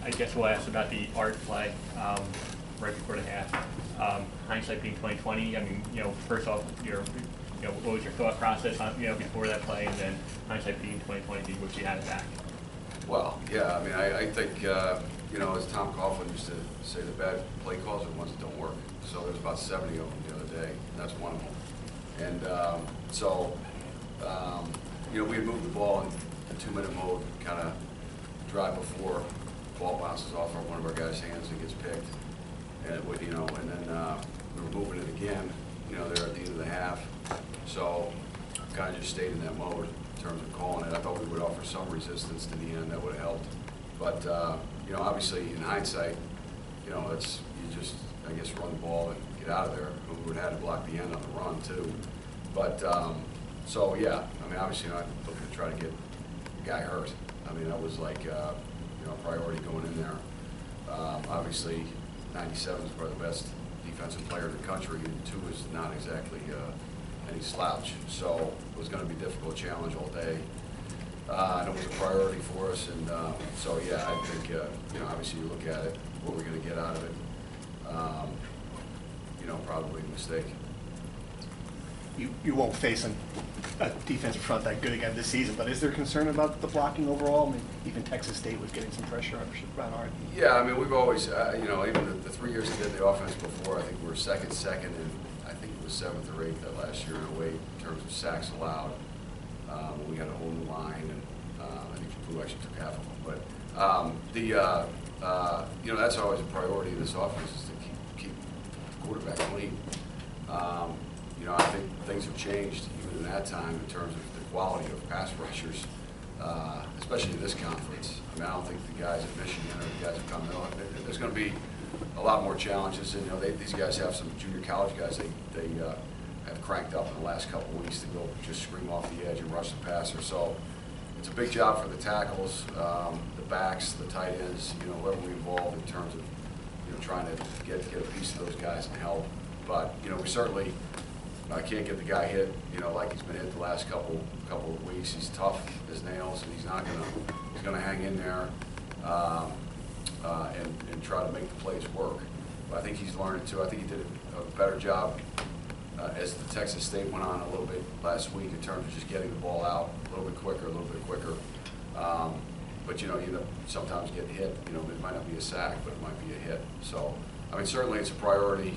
I guess we'll ask about the art play right before the half. Hindsight being 20/20. I mean, first off, what was your thought process on before that play, and then hindsight being 20/20, what you had it back? Well, yeah. I mean, I think as Tom Coughlin used to say, the bad play calls are the ones that don't work. So there's about 70 of them the other day, and that's one of them. And we had moved the ball in the 2-minute mode, kind of drive before ball bounces off one of our guys' hands and gets picked, and and then we were moving it again, there at the end of the half. So kind of just stayed in that mode in terms of calling it. I thought we would offer some resistance to the end that would have helped, but obviously in hindsight, it's you just I guess run the ball and get out of there. We would have had to block the end on the run too, but so yeah, I mean obviously not looking to try to get the guy hurt. I mean that was like priority going in there. Obviously 97 is probably the best defensive player in the country, and 2 is not exactly any slouch. So it was going to be a difficult challenge all day. And it was a priority for us, and so yeah, I think obviously you look at it, what we're going to get out of it. Probably a mistake. You won't face a defensive front that good again this season, but is there concern about the blocking overall? I mean, even Texas State was getting some pressure on our. Yeah, I mean, we've always, even the 3 years we did the offense before, I think we were second, and I think it was 7th or 8th that last year in a way in terms of sacks allowed. We had a whole new line, and I think Purdue actually took half of them. But that's always a priority of this offense, is to keep the quarterback clean. I think things have changed even in that time in terms of the quality of pass rushers, especially in this conference. I mean, I don't think the guys at Michigan or the guys that come in, there's going to be a lot more challenges. And these guys have some junior college guys they have cranked up in the last couple of weeks to go just scream off the edge and rush the passer. So it's a big job for the tackles, the backs, the tight ends, whoever we involve in terms of trying to get a piece of those guys and help. But we certainly can't get the guy hit, like he's been hit the last couple of weeks. He's tough as nails, and he's gonna hang in there and try to make the plays work. But I think he's learned too. I think he did a better job as the Texas State went on a little bit last week in terms of just getting the ball out a little bit quicker. But you sometimes get hit. It might not be a sack, but it might be a hit. So I mean, certainly it's a priority.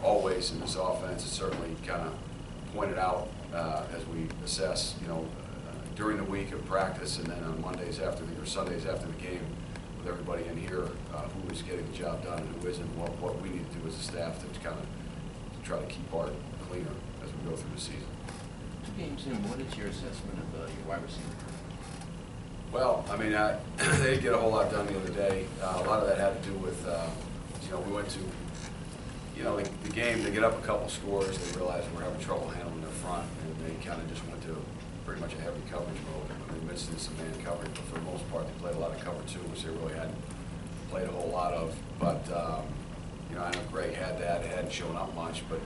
Always in this offense, it's certainly kind of pointed out as we assess, during the week of practice, and then on Mondays or Sundays after the game, with everybody in here, who is getting the job done and who isn't. What we need to do as a staff to kind of try to keep Art cleaner as we go through the season. 2 games in, what is your assessment of your wide receiver? Well, I mean, they didn't get a whole lot done the other day. A lot of that had to do with, we went to. The game, they get up a couple scores, they realize we're having trouble handling their front, and they kind of just went to pretty much a heavy coverage mode. I mean, they mixed in some man coverage, but for the most part, they played a lot of cover 2, which they really hadn't played a whole lot of. But, I know Greg had that. It hadn't shown up much, but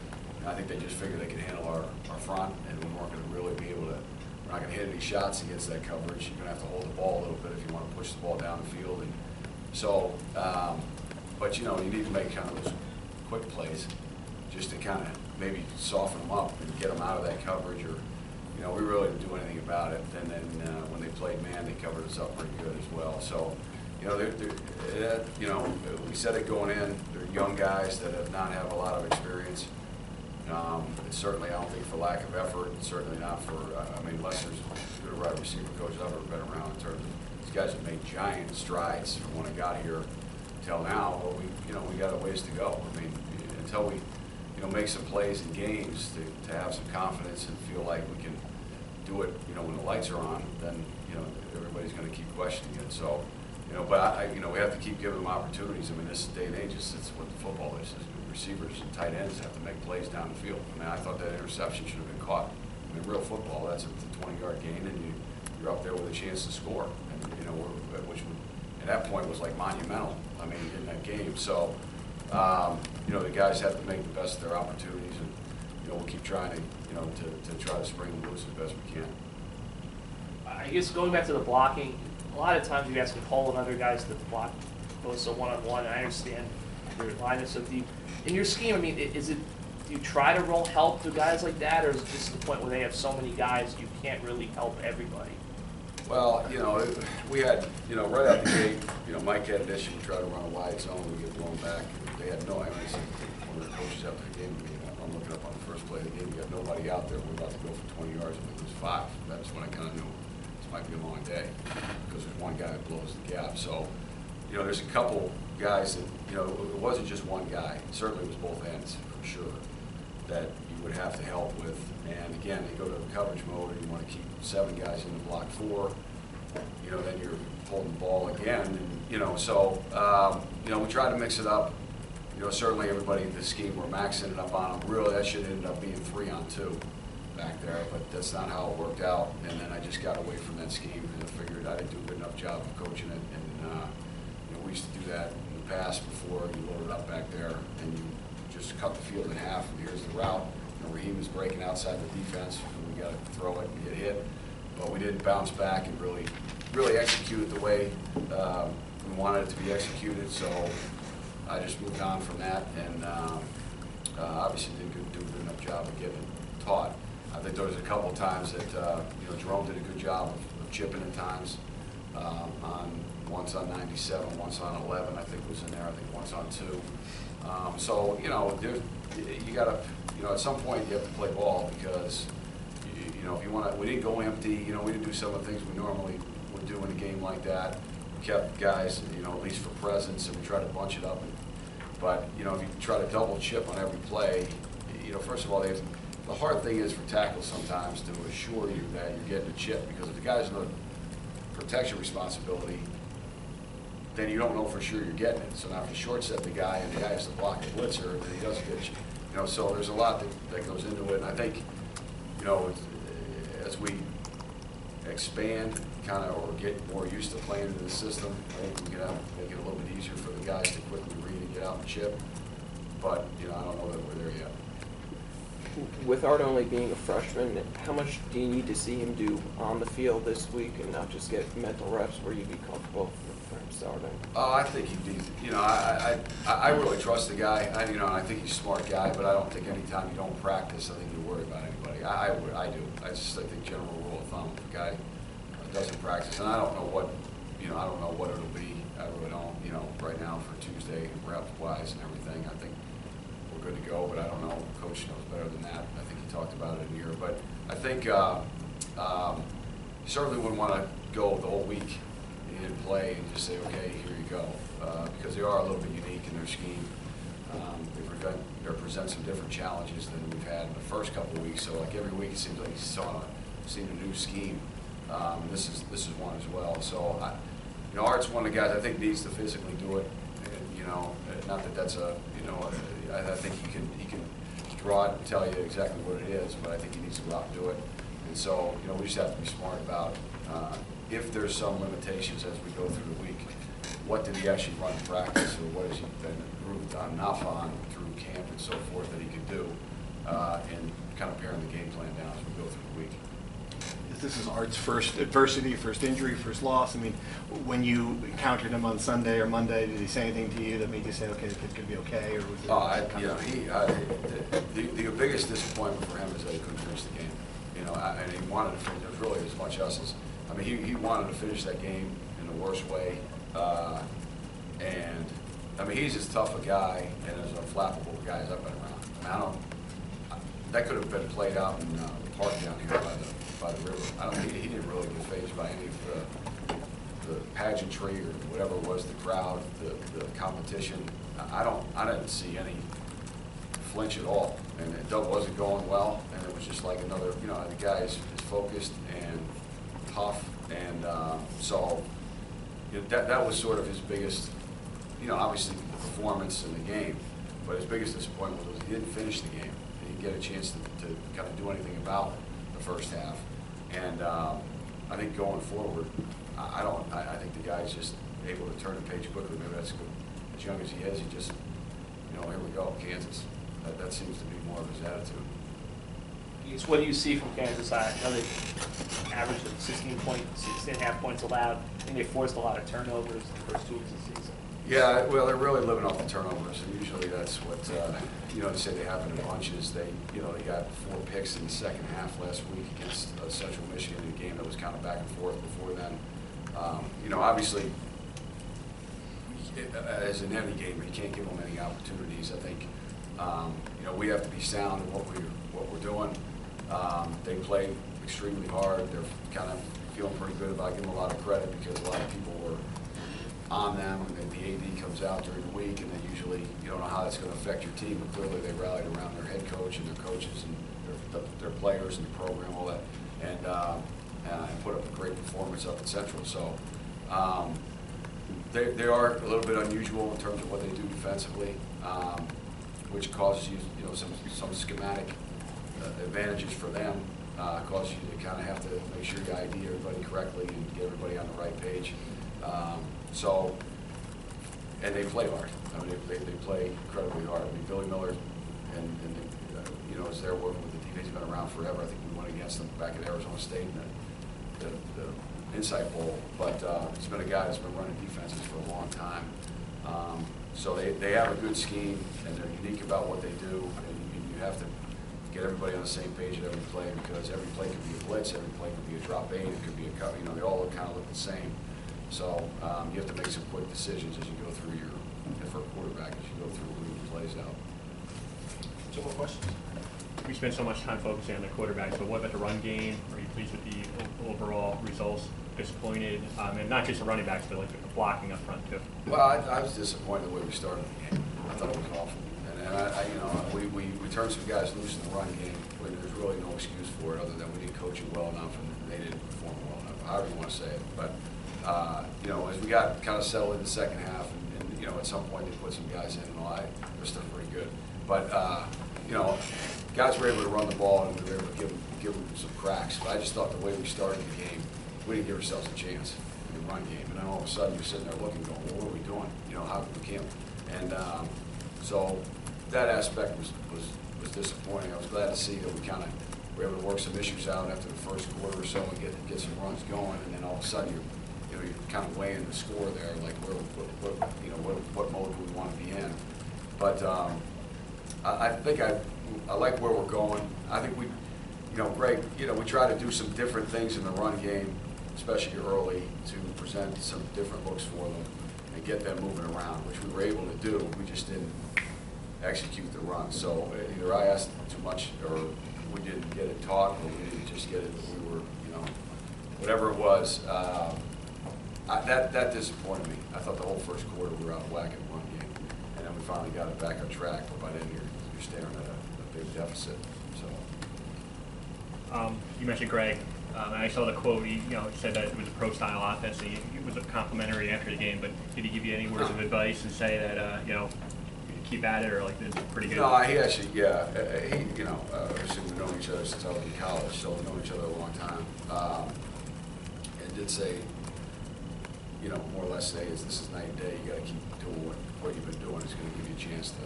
I think they just figured they could handle our front, and we weren't going to really be able to, we're not going to hit any shots against that coverage. You're going to have to hold the ball a little bit if you want to push the ball down the field. And so, but, you need to make kind of those quick plays just to kind of maybe soften them up and get them out of that coverage, or we really didn't do anything about it. And then when they played man, they covered us up pretty good as well. So we said it going in, they're young guys that have not have a lot of experience. It's certainly, I don't think for lack of effort, certainly not for unless there's a good wide receiver coach I've ever been around in terms of these guys have made giant strides from when I got here till now. But we got a ways to go. I mean, until we make some plays in games to have some confidence and feel like we can do it when the lights are on, then everybody's going to keep questioning it. So but we have to keep giving them opportunities. I mean, this day and age, it's what the football is. Receivers and tight ends have to make plays down the field. I mean, I thought that interception should have been caught. I mean, real football, that's a 20-yard gain, and you're up there with a chance to score. And which at that point was like monumental. I mean, in that game. So the guys have to make the best of their opportunities, and we'll keep trying to try to spring them loose as best we can. I guess going back to the blocking, a lot of times you guys can call on other guys to block those so one-on-one, and I understand your line is so deep. In your scheme, I mean, is it, do you try to roll help to guys like that, or is it just the point where they have so many guys you can't really help everybody? Well, you know, we had, you know, right out the gate, you know, Mike had an issue, we tried to run a wide zone, we get blown back. They had no, I mean, one of the coaches after the game, I'm looking up on the first play of the game, we got nobody out there, we're about to go for 20 yards, and we lose 5. That's when I kind of knew this might be a long day, because there's one guy that blows the gap. So, you know, there's a couple guys that, you know, it wasn't just one guy, it certainly was both ends, for sure, that you would have to help with. And again, they go to coverage mode, and you want to keep 7 guys in the block 4, you know, then you're holding the ball again, and, you know, so, you know, we try to mix it up. You know, certainly everybody in this scheme, we're maxing it up on them. Really, that should end up being 3-on-2 back there, but that's not how it worked out. And then I just got away from that scheme and I figured I didn't do a good enough job of coaching it. And, you know, we used to do that in the past before. You load it up back there and you just cut the field in half, and here's the route. You know, Raheem was breaking outside the defense, and we got to throw it and get hit. But we didn't bounce back and really execute it the way we wanted it to be executed. So I just moved on from that, and obviously didn't do a good enough job of getting it taught. I think there was a couple times that you know, Jerome did a good job of chipping at times. Once on 97, once on 11, I think was in there. I think once on 2. So you know, you got to, you know, at some point you have to play ball, because you know, if you want to, we didn't go empty. You know, we didn't do some of the things we normally would do in a game like that. We kept guys, you know, at least for presence, and we tried to bunch it up. But you know, if you try to double chip on every play, you know, first of all, the hard thing is for tackles sometimes to assure you that you're getting a chip, because if the guy's in a protection responsibility, then you don't know for sure you're getting it. So now if you short set the guy and the guy has to block the blitzer, then he doesn't get you. You know, so there's a lot that goes into it. And I think, you know, as we expand kind of, or get more used to playing in the system, I think we can make it a little bit easier for the guys to quickly read and get out and chip. But, you know, I don't know that we're there yet. With Art only being a freshman, how much do you need to see him do on the field this week, and not just get mental reps where you'd be comfortable for him starting? I think he'd be, you know, I really trust the guy. You know, I think he's a smart guy, but I don't think anytime you don't practice, I think you worry about anybody. I do. I think general rule of thumb, if a guy doesn't practice, and I don't know what, you know, I don't know what it'll be. I really don't, you know, right now for Tuesday, rep-wise and everything, I think we're good to go, but I don't know. Coach knows better than that. I think he talked about it in here. But I think you certainly wouldn't want to go the whole week and play and just say, okay, here you go, because they are a little bit unique in their scheme. They present some different challenges than we've had in the first couple of weeks. So like every week it seems like he's seen a new scheme. This is one as well. So you know, Art's one of the guys I think needs to physically do it. And, you know, not that that's a, you know, I think he can draw it and tell you exactly what it is, but I think he needs to go out and do it. And so, you know, we just have to be smart about if there's some limitations as we go through the week, what did he actually run in practice, or what has he been improved enough on through camp and so forth that he can do, and kind of paring the game plan down as we go through the week. This is Art's first adversity, first injury, first loss. I mean, when you encountered him on Sunday or Monday, did he say anything to you that made you say, okay, the kid's going to be okay? Or was it you know, the biggest disappointment for him is that he couldn't finish the game. You know, and he wanted to finish. It was really as much us as, I mean, he wanted to finish that game in the worst way. And I mean, he's as tough a guy and as unflappable a guy as I've been around. I mean, that could have been played out in the park down here by the river. I don't think he didn't really get fazed by any of the pageantry or whatever it was, the crowd, the competition. I didn't see any flinch at all, and it wasn't going well, and it was just like another, you know, the guy is focused and tough, and so you know, that was sort of his biggest, you know, obviously the performance in the game, but his biggest disappointment was he didn't finish the game. He didn't get a chance to kind of do anything about the first half. And I think going forward, I think the guy's just able to turn the page quickly. Maybe that's good. As young as he is, he just, you know, here we go, Kansas. That seems to be more of his attitude. What do you see from Kansas? I know they averaged 16.5 points allowed. I think they forced a lot of turnovers the first 2 weeks of the season. Yeah, well, they're really living off the turnovers, and usually that's what, they say they happen in bunches. They got 4 picks in the second half last week against Central Michigan in a game that was kind of back and forth before then. Obviously, as in any game, you can't give them any opportunities. I think, we have to be sound in what we're doing. They play extremely hard. They're kind of feeling pretty good about giving them a lot of credit because a lot of people were on them, and then the AD comes out during the week, and then usually you don't know how that's going to affect your team, but clearly they rallied around their head coach and their coaches and their players and the program, all that, and put up a great performance up at Central. So they are a little bit unusual in terms of what they do defensively, which causes you, some schematic advantages for them. Causes you to kind of have to make sure you ID everybody correctly and get everybody on the right page. And they play hard. I mean, they play incredibly hard. I mean, Billy Miller is there working with the defense. He's been around forever. I think we went against them back at Arizona State in the Insight Bowl. But he's been a guy that's been running defenses for a long time. So they have a good scheme, and they're unique about what they do. And you have to get everybody on the same page at every play, because every play could be a blitz, every play could be a drop 8, it could be a cover. They all kind of look the same. So you have to make some quick decisions as you go through for a quarterback, as you go through who plays out. Two more questions. We spend so much time focusing on the quarterback, but what about the run game? Are you pleased with the overall results? Disappointed? And not just the running backs, but like the blocking up front too. Well, I was disappointed the way we started the game. I thought it was awful. And we turned some guys loose in the run game, but there's really no excuse for it other than we didn't coach it well enough and they didn't perform well enough, however you want to say it. But as we got kind of settled in the second half, and at some point they put some guys in, and they're still pretty good. But guys were able to run the ball, and we were able to give them some cracks. But I just thought the way we started the game, we didn't give ourselves a chance in the run game. And then all of a sudden you're sitting there looking, going, well, what are we doing? How we can't? And so that aspect was disappointing. I was glad to see that we kind of were able to work some issues out after the first quarter or so and get some runs going. And then all of a sudden you're kind of weighing the score there, like what mode do we want to be in. But I think I like where we're going. I think Greg, we try to do some different things in the run game, especially early, to present some different looks for them and get them moving around, which we were able to do. We just didn't execute the run. So either I asked too much, or we didn't get it taught, or we didn't just get it. We were, whatever it was. That disappointed me. I thought the whole first quarter we were out of whack in one game, and then we finally got it back on track. But by then you're staring at a big deficit. So you mentioned Greg. I saw the quote. He said that it was a pro-style offense. And it was a complimentary after the game. But did he give you any words of advice and say that keep at it, or like it's pretty good? No, he actually, yeah. He, obviously we've known each other since I was in college, so we've known each other a long time. And did say, more or less say, this is night and day. You got to keep doing what you've been doing. It's going to give you a chance to.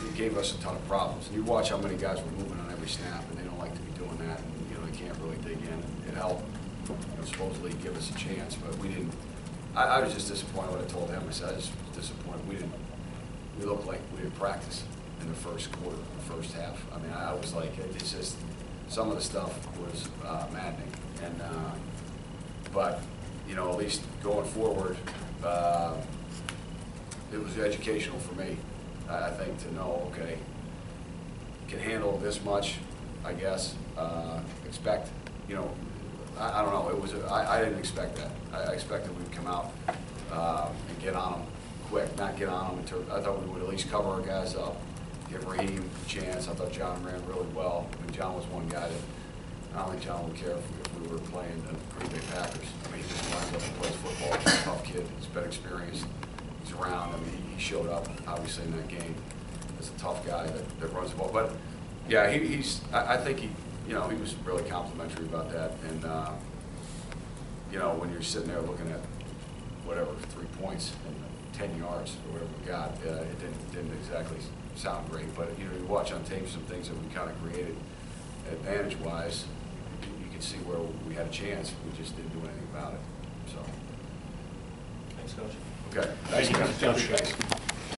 It gave us a ton of problems. And you watch how many guys were moving on every snap, and they don't like to be doing that. And they can't really dig in. It helped, supposedly give us a chance, but we didn't. I was just disappointed what I told him. I said I just was disappointed we didn't. We looked like we didn't practice in the first quarter, the first half. I mean, I was like, it's just some of the stuff was maddening, and but at least going forward, it was educational for me. I think to know, okay, can handle this much, I guess. Expect, I don't know. It was I didn't expect that. I expected we'd come out and get on them quick, not get on them. I thought we would at least cover our guys up, give Raheem a chance. I thought John ran really well. I mean, John was one guy that I don't think John would care if we were playing the Green Bay Packers. I mean, he just lines up and plays football. He's a tough kid. He's been experienced. He's around. I mean, he showed up, obviously, in that game as a tough guy that runs the ball. But, yeah, I think he was really complimentary about that. And, when you're sitting there looking at whatever, 3 points and 10 yards or whatever we got, it didn't exactly sound great. But, you watch on tape some things that we kind of created. advantage-wise, you can see where we had a chance, we just didn't do anything about it, so. Thanks, Coach. Okay, thanks, guys. Thank you, Coach. Thanks.